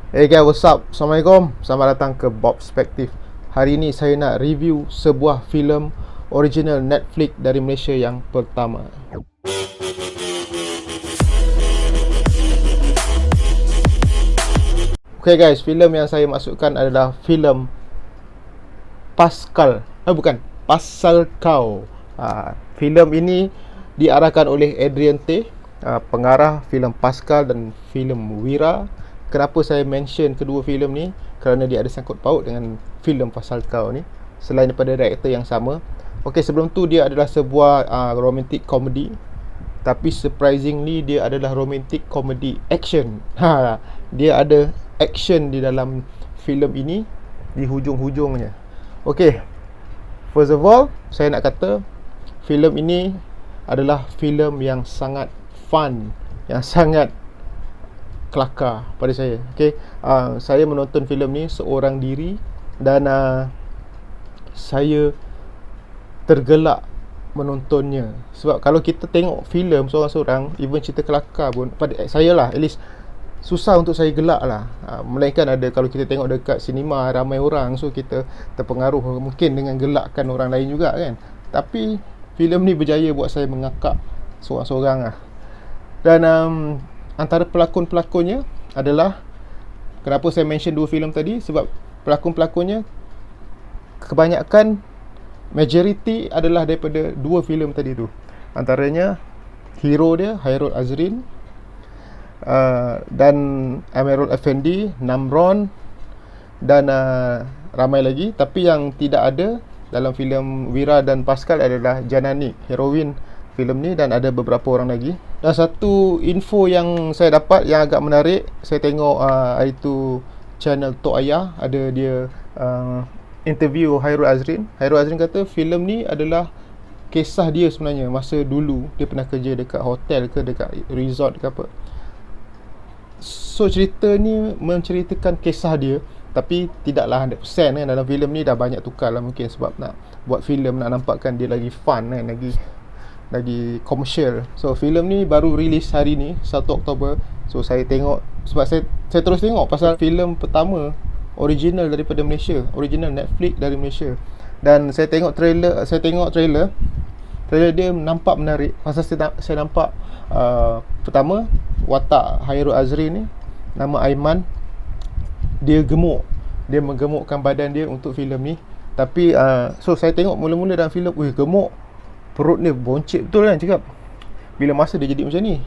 Hey guys, what's up? Assalamualaikum. Selamat datang ke Bob Perspective. Hari ini saya nak review sebuah filem original Netflix dari Malaysia yang pertama. Okay guys, filem yang saya maksudkan adalah filem Pascal. Bukan, Pasal Kau. Filem ini diarahkan oleh Adrian Tay, pengarah filem Pascal dan filem Wira. Kenapa saya mention kedua filem ni? Kerana dia ada sangkut paut dengan filem Pasal Kau ni, selain daripada director yang sama. Okey, sebelum tu dia adalah sebuah romantic comedy, tapi surprisingly dia adalah romantic comedy action. Dia ada action di dalam filem ini di hujung-hujungnya. Okey, first of all, saya nak kata filem ini adalah filem yang sangat fun, yang sangat kelakar pada saya. Okay, saya menonton filem ni seorang diri dan saya tergelak menontonnya. Sebab kalau kita tengok filem seorang-seorang, even cerita kelakar pun, pada saya lah, at least susah untuk saya gelak lah. Melainkan ada kalau kita tengok dekat sinema ramai orang, so kita terpengaruh mungkin dengan gelakkan orang lain juga kan. Tapi filem ni berjaya buat saya mengakak seorang-seorang lah. Dan antara pelakon-pelakonnya adalah, kenapa saya mention dua filem tadi, sebab pelakon-pelakonnya kebanyakan, majority adalah daripada dua filem tadi tu. Antaranya hero dia Hairul Azrin, dan Amirul Effendi, Namron, dan ramai lagi. Tapi yang tidak ada dalam filem Wira dan Pascal adalah Janani, heroin filem ni, dan ada beberapa orang lagi. Dan satu info yang saya dapat yang agak menarik, saya tengok hari tu channel Tok Ayah, ada dia interview Hairul Azrin. Hairul Azrin kata filem ni adalah kisah dia sebenarnya masa dulu dia pernah kerja dekat hotel ke dekat resort ke apa. So cerita ni menceritakan kisah dia, tapi tidaklah 100% kan. Dalam filem ni dah banyak tukar lah mungkin, sebab nak buat filem nak nampakkan dia lagi fun kan, lagi komersial. So filem ni baru release hari ni 1 Oktober. So saya tengok, sebab saya terus tengok pasal filem pertama original daripada Malaysia, original Netflix dari Malaysia. Dan saya tengok trailer dia nampak menarik. Pasal saya nampak pertama, watak Hairul Azrin ni, nama Aiman, dia gemuk, dia menggemukkan badan dia untuk filem ni. Tapi so saya tengok mula-mula dalam filem, gemuk, perut dia boncit betul kan cakap. Bila masa dia jadi macam ni.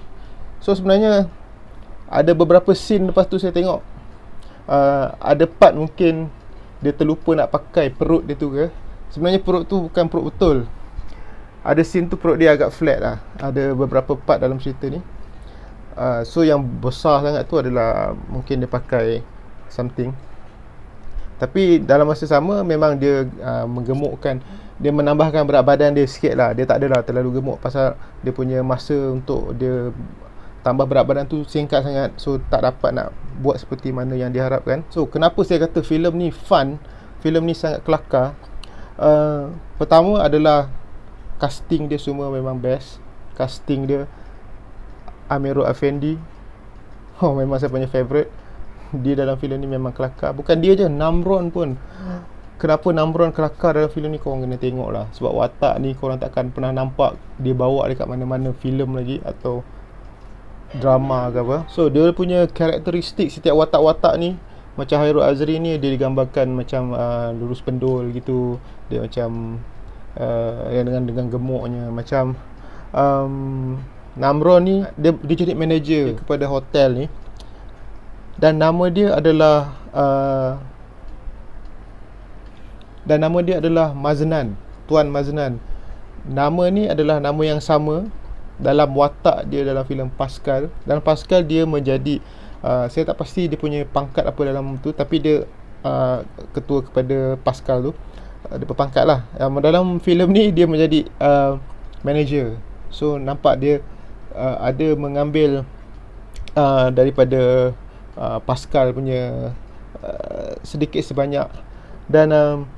So sebenarnya ada beberapa scene lepas tu saya tengok, ada part mungkin dia terlupa nak pakai perut dia tu ke. Sebenarnya perut tu bukan perut betul. Ada scene tu perut dia agak flat lah. Ada beberapa part dalam cerita ni. So yang besar sangat tu adalah mungkin dia pakai something. Tapi dalam masa sama memang dia menggemukkan, dia menambahkan berat badan dia sikit lah. Dia tak adalah terlalu gemuk, pasal dia punya masa untuk dia tambah berat badan tu singkat sangat. So tak dapat nak buat seperti mana yang diharapkan. So kenapa saya kata filem ni fun, filem ni sangat kelakar. Pertama adalah casting dia semua memang best. Casting dia, Amirul Effendi, memang saya punya favourite. Dia dalam filem ni memang kelakar. Bukan dia je, Namron pun. Kenapa Namron kelakar dalam filem ni, korang kena tengok lah. Sebab watak ni korang takkan pernah nampak dia bawa dekat mana-mana filem lagi, atau drama ke apa. So dia punya karakteristik setiap watak-watak ni, macam Hairul Azrin ni, dia digambarkan macam lurus pendul gitu. Dia macam yang dengan gemuknya. Macam Namron ni, dia jadi manager kepada hotel ni, dan nama dia adalah Maznan, Tuan Maznan. Nama ni adalah nama yang sama dalam watak dia dalam filem Pascal. Dan Pascal dia menjadi saya tak pasti dia punya pangkat apa dalam tu, tapi dia ketua kepada Pascal tu. Dia berpangkat lah. Dalam filem ni dia menjadi manager. So nampak dia ada mengambil daripada Pascal punya sedikit sebanyak. Dan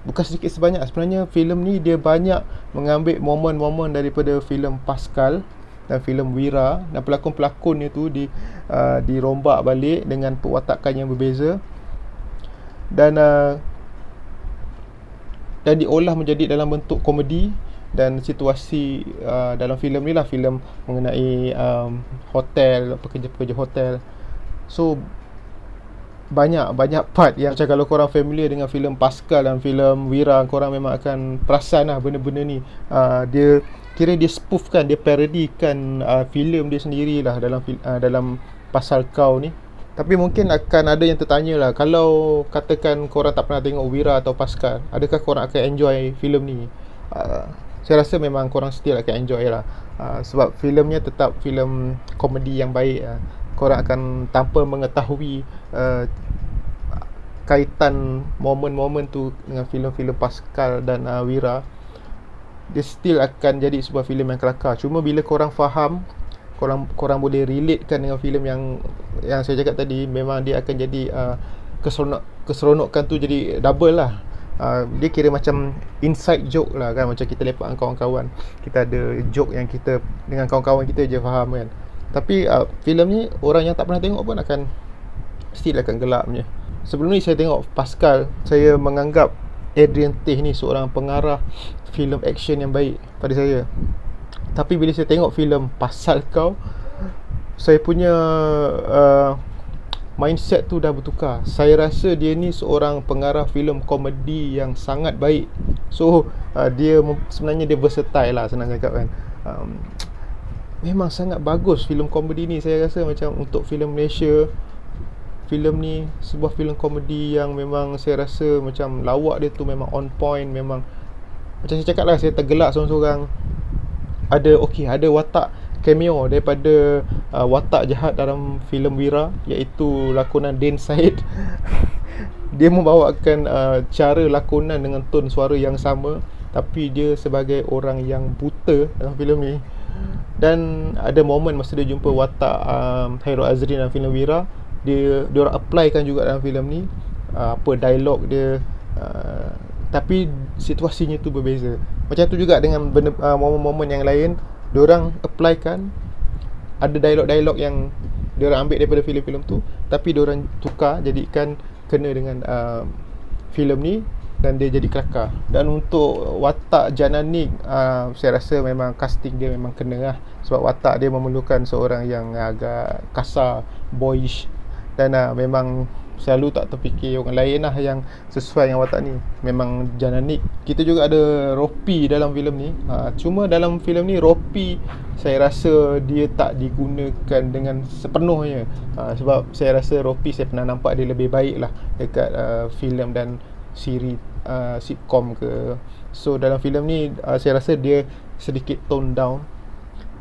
bukan sedikit sebanyak, sebenarnya filem ni dia banyak mengambil momen-momen daripada filem Pascal dan filem Wira, dan pelakon-pelakonnya tu dirombak balik dengan perwatakan yang berbeza, dan diolah menjadi dalam bentuk komedi. Dan situasi dalam filem ni lah filem mengenai hotel, pekerja-pekerja hotel. So banyak part yang macam kalau korang familiar dengan filem Pascal dan filem Wira, korang memang akan perasan lah benda-benda ni. Dia kira dia spoofkan, dia parodikan filem dia sendirilah dalam Pasal Kau ni. Tapi mungkin akan ada yang tertanya lah, kalau katakan korang tak pernah tengok Wira atau Pascal, adakah korang akan enjoy filem ni? Saya rasa memang korang still akan enjoy lah, sebab filmnya tetap filem komedi yang baik. Korang akan tanpa mengetahui kaitan momen-momen tu dengan filem-filem Pascal dan Wira, dia still akan jadi sebuah filem yang kelakar. Cuma bila korang faham, korang boleh relatekan dengan filem yang saya cakap tadi, memang dia akan jadi keseronokan tu jadi double lah. Dia kira macam inside joke lah kan, macam kita lepak dengan kawan-kawan, kita ada joke yang kita dengan kawan-kawan kita je faham kan. Tapi filem ni orang yang tak pernah tengok pun still akan gelak punya. Sebelum ni saya tengok Pascal, saya menganggap Adrian Teh ni seorang pengarah filem action yang baik pada saya. Tapi bila saya tengok filem Pasal Kau, saya punya mindset tu dah bertukar. Saya rasa dia ni seorang pengarah filem komedi yang sangat baik. So dia sebenarnya dia versatile lah, senang cakap kan. Memang sangat bagus filem komedi ni. Saya rasa macam untuk filem Malaysia, filem ni sebuah filem komedi yang memang saya rasa macam lawak dia tu memang on point. Memang macam saya cakap lah, saya tergelak seorang-seorang. Ada watak cameo daripada watak jahat dalam filem Wira, iaitu lakonan Din Said. Dia membawakan cara lakonan dengan tone suara yang sama, tapi dia sebagai orang yang buta dalam filem ni. Dan ada momen masa dia jumpa watak Hairul Azrin dalam filem Wira, dia orang applykan juga dalam filem ni dialog dia, tapi situasinya tu berbeza. Macam tu juga dengan momen-momen yang lain, diorang applykan, ada dialog-dialog yang diorang ambil daripada filem-filem tu, tapi diorang tukar jadikan kena dengan filem ni, dan dia jadi kelakar. Dan untuk watak Jananik, saya rasa memang casting dia memang kena lah, sebab watak dia memerlukan seorang yang agak kasar, boyish, dan memang selalu tak terfikir orang lain lah yang sesuai dengan watak ni. Memang Jananik. Kita juga ada Ropi dalam filem ni. Cuma dalam filem ni Ropi, saya rasa dia tak digunakan dengan sepenuhnya. Sebab saya rasa Ropi, saya pernah nampak dia lebih baik lah dekat filem dan siri sitcom ke. So dalam filem ni saya rasa dia sedikit tone down.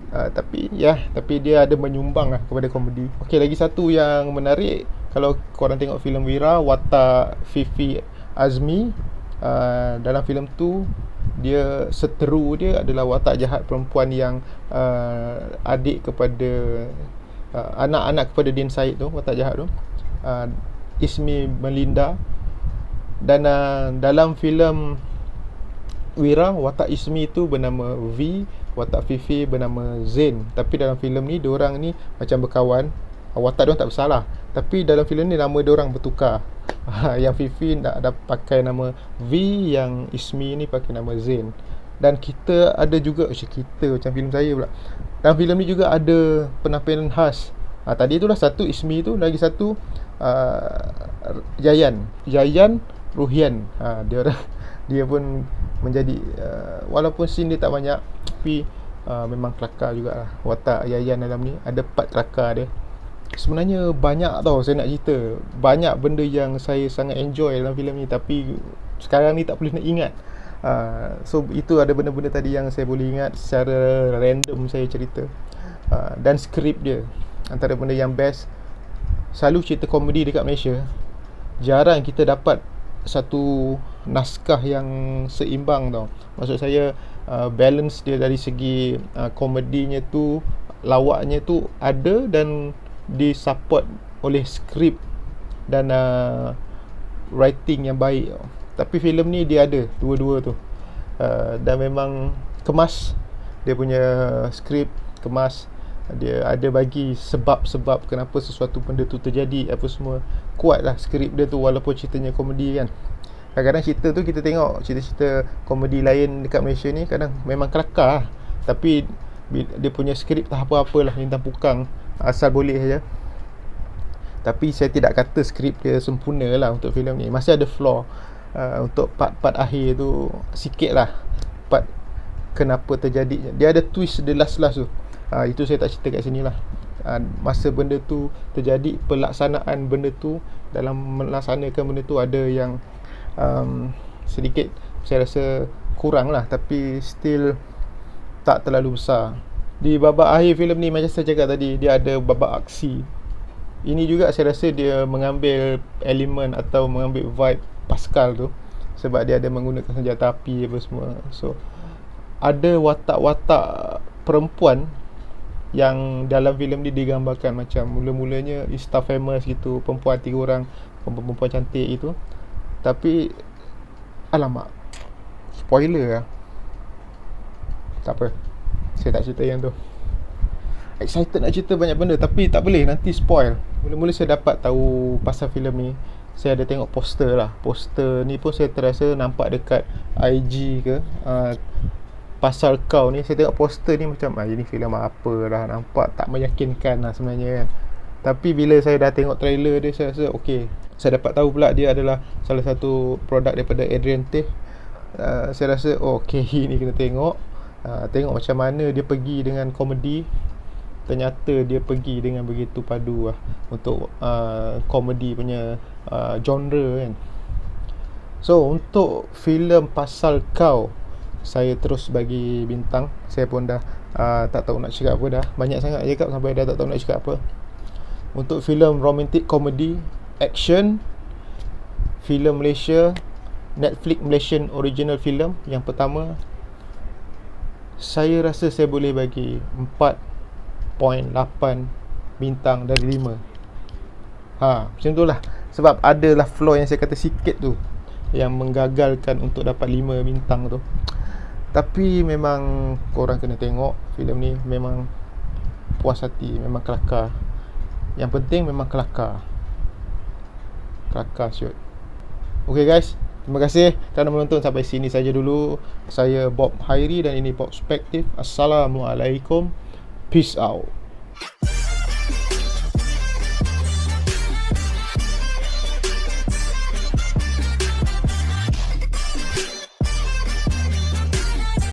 Tapi dia ada menyumbang lah kepada komedi. Okey, lagi satu yang menarik, kalau korang tengok filem Wira, watak Fifi Azmi dalam filem tu, dia seteru dia adalah watak jahat perempuan yang adik kepada anak-anak kepada Din Said tu, watak jahat tu, Ismi Melinda. Dan dalam filem Wira, watak Ismi tu bernama V, watak Fifi bernama Zain. Tapi dalam filem ni diorang ni macam berkawan, watak diorang tak bersalah, tapi dalam filem ni nama diorang bertukar. Yang Fifi nak pakai nama V, yang Ismi ni pakai nama Zain. Dan kita ada juga, macam filem saya pula, dalam filem ni juga ada penampilan khas. Tadi itulah satu Ismi tu, lagi satu Yayan Ruhian. Dia pun menjadi walaupun scene dia tak banyak, tapi memang kelakar jugalah watak Yayan dalam ni. Ada part kelakar dia. Sebenarnya banyak tau saya nak cerita, banyak benda yang saya sangat enjoy dalam filem ni, tapi sekarang ni tak boleh nak ingat. So itu ada benda-benda tadi yang saya boleh ingat secara random saya cerita. Dan skrip dia, antara benda yang best. Selalu cerita komedi dekat Malaysia, jarang kita dapat satu naskah yang seimbang tau. Maksud saya balance dia dari segi komedinya tu, lawaknya tu ada, dan disupport oleh skrip dan writing yang baik. Tapi filem ni dia ada dua-dua tu, dan memang kemas. Dia punya skrip kemas. Dia ada bagi sebab-sebab kenapa sesuatu benda tu terjadi, apa semua. Kuat lah skrip dia tu, walaupun ceritanya komedi kan. Kadang-kadang cerita tu kita tengok cerita-cerita komedi lain dekat Malaysia ni kadang memang kelakar lah. Tapi dia punya skrip tak apa-apalah, lintang pukang, asal boleh saja. Tapi saya tidak kata skrip dia sempurna lah untuk filem ni. Masih ada flaw. Untuk part-part akhir tu sikit lah, part kenapa terjadi. Dia ada twist the last tu. Itu saya tak cerita kat sini lah. Masa benda tu terjadi, pelaksanaan benda tu, dalam melaksanakan benda tu ada yang sedikit saya rasa kurang lah. Tapi still tak terlalu besar. Di babak akhir filem ni, macam saya cakap tadi, dia ada babak aksi. Ini juga saya rasa dia mengambil elemen atau mengambil vibe Pascal tu, sebab dia ada menggunakan senjata api apa semua. So ada watak-watak perempuan yang dalam filem ni digambarkan macam mula-mulanya star famous gitu, perempuan 3 orang, perempuan cantik itu. Tapi alamak, spoiler lah. Tak apa, saya tak cerita yang tu. Excited nak cerita banyak benda tapi tak boleh, nanti spoil. Mula-mula saya dapat tahu pasal filem ni, saya ada tengok poster lah. Poster ni pun saya terasa nampak dekat IG ke, Pasal Kau ni. Saya tengok poster ni macam ini filem apa lah, nampak tak meyakinkan lah sebenarnya kan. Tapi bila saya dah tengok trailer dia, saya rasa okey. Saya dapat tahu pula dia adalah salah satu produk daripada Adrian Tay. Saya rasa okey, ini kena tengok. Tengok macam mana dia pergi dengan komedi. Ternyata dia pergi dengan begitu padu lah untuk komedi punya genre kan. So untuk filem Pasal Kau, saya terus bagi bintang. Saya pun dah tak tahu nak cakap apa dah. Banyak sangat cakap sampai dah tak tahu nak cakap apa. Untuk filem romantic comedy action, filem Malaysia, Netflix Malaysian original film yang pertama, saya rasa saya boleh bagi 4.8 bintang dari 5. Macam tu lah. Sebab adalah flaw yang saya kata sikit tu yang menggagalkan untuk dapat 5 bintang tu. Tapi memang korang kena tengok filem ni. Memang puas hati, memang kelakar. Yang penting memang kelakar. Kelakar syut. Okay guys, terima kasih kerana menonton sampai sini saja dulu. Saya Bob Hairi dan ini Bob Perspective. Assalamualaikum. Peace out.